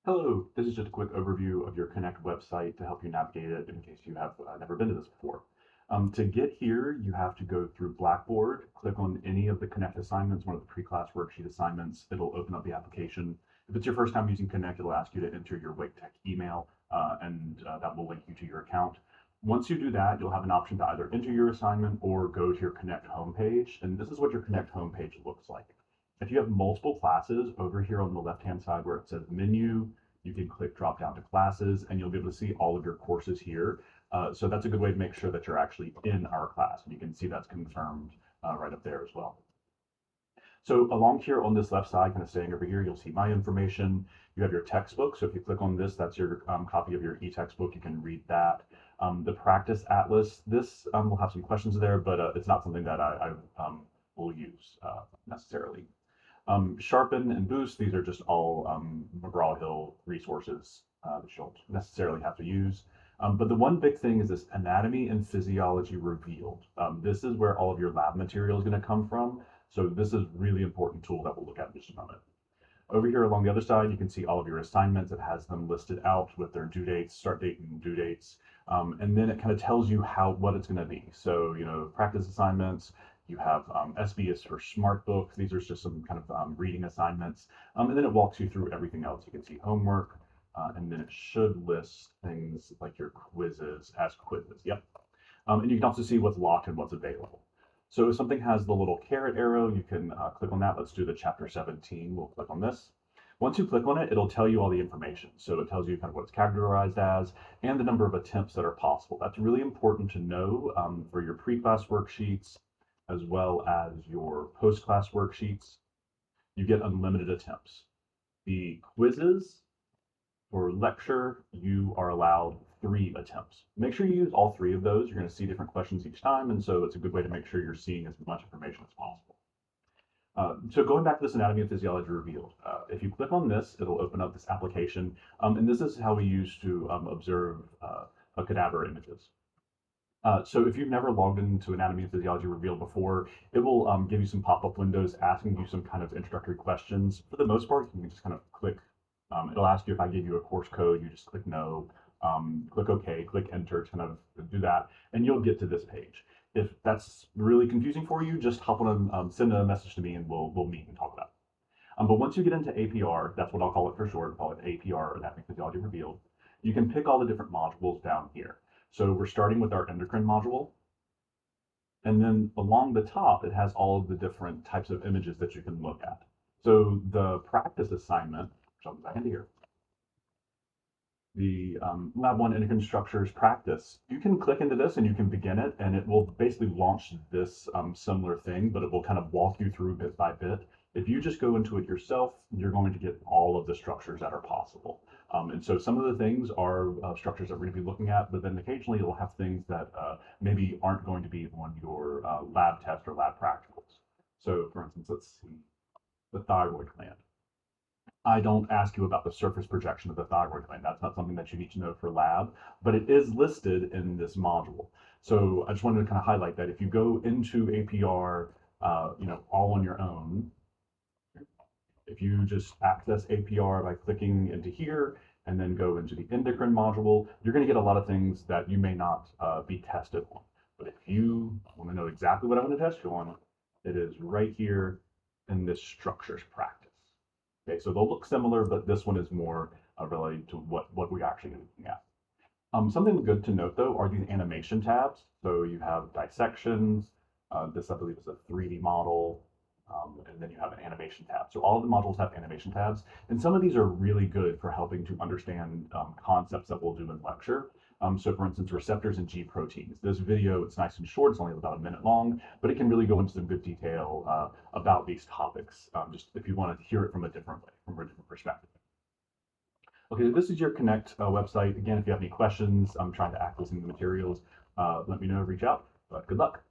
Hello, this is just a quick overview of your Connect website to help you navigate it in case you have never been to this before. To get here, you have to go through Blackboard, click on any of the Connect assignments, one of the pre-class worksheet assignments. It'll open up the application. If it's your first time using Connect, it'll ask you to enter your Wake Tech email, and that will link you to your account. Once you do that, you'll have an option to either enter your assignment or go to your Connect homepage, and this is what your Connect homepage looks like. If you have multiple classes, over here on the left-hand side where it says menu, you can click drop down to classes and you'll be able to see all of your courses here. So that's a good way to make sure that you're actually in our class. And you can see that's confirmed right up there as well. So along here on this left side, kind of staying over here, you'll see my information. You have your textbook. So if you click on this, that's your copy of your e-textbook. You can read that. The practice atlas, this will have some questions there, but it's not something that I will use necessarily. Sharpen and Boost, these are just all McGraw-Hill resources that you don't necessarily have to use. But the one big thing is this Anatomy and Physiology Revealed. This is where all of your lab material is going to come from. So this is a really important tool that we'll look at in just a moment. Over here along the other side, you can see all of your assignments. It has them listed out with their due dates, start date and due dates. And then it kind of tells you what it's going to be. So, practice assignments. You have SB is for Smart Book. These are just some kind of reading assignments. And then it walks you through everything else. You can see homework, and then it should list things like your quizzes as quizzes. Yep. And you can also see what's locked and what's available. So if something has the little caret arrow, you can click on that. Let's do the chapter 17. We'll click on this. Once you click on it, it'll tell you all the information. So it tells you kind of what it's categorized as and the number of attempts that are possible. That's really important to know for your pre-class worksheets, as well as your post-class worksheets. You get unlimited attempts. The quizzes for lecture, you are allowed 3 attempts. Make sure you use all 3 of those. You're going to see different questions each time, and so it's a good way to make sure you're seeing as much information as possible. So going back to this Anatomy and Physiology Revealed, if you click on this, it'll open up this application, and this is how we use to observe cadaver images. So if you've never logged into Anatomy and Physiology Revealed before, it will give you some pop-up windows asking you some kind of introductory questions. For the most part, you can just kind of click. It'll ask you if I give you a course code, you just click no, click OK, click enter to kind of do that, and you'll get to this page. If that's really confusing for you, just hop on send a message to me and we'll meet and talk about it. But once you get into APR, that's what I'll call it for short, call it APR, Anatomy and Physiology Revealed, you can pick all the different modules down here. So we're starting with our endocrine module. And then along the top, it has all of the different types of images that you can look at. So the practice assignment, jump back into here, the Lab 1 Endocrine Structures practice, you can click into this and you can begin it, and it will basically launch this similar thing, but it will kind of walk you through bit by bit. If you just go into it yourself, you're going to get all of the structures that are possible. And so some of the things are structures that we're going to be looking at, but then occasionally you'll have things that maybe aren't going to be on your lab test or lab practicals. So for instance, let's see, the thyroid gland. I don't ask you about the surface projection of the thyroid gland. That's not something that you need to know for lab, but it is listed in this module. So I just wanted to kind of highlight that if you go into APR, all on your own, if you just access APR by clicking into here and then go into the endocrine module, you're going to get a lot of things that you may not be tested on. But if you want to know exactly what I'm going to test you on, it is right here in this structures practice. Okay, so they'll look similar, but this one is more related to what we're actually looking at. Something good to note, though, are these animation tabs. So you have dissections. This, I believe, is a 3D model. And then you have an animation tab. So all of the modules have animation tabs, and some of these are really good for helping to understand concepts that we'll do in lecture. So for instance, receptors and G proteins. This video, it's nice and short, it's only about a minute long, but it can really go into some good detail about these topics, just if you want to hear it from a different way, from a different perspective. Okay, this is your Connect website. Again, if you have any questions, I'm trying to access the materials, let me know, reach out, but good luck.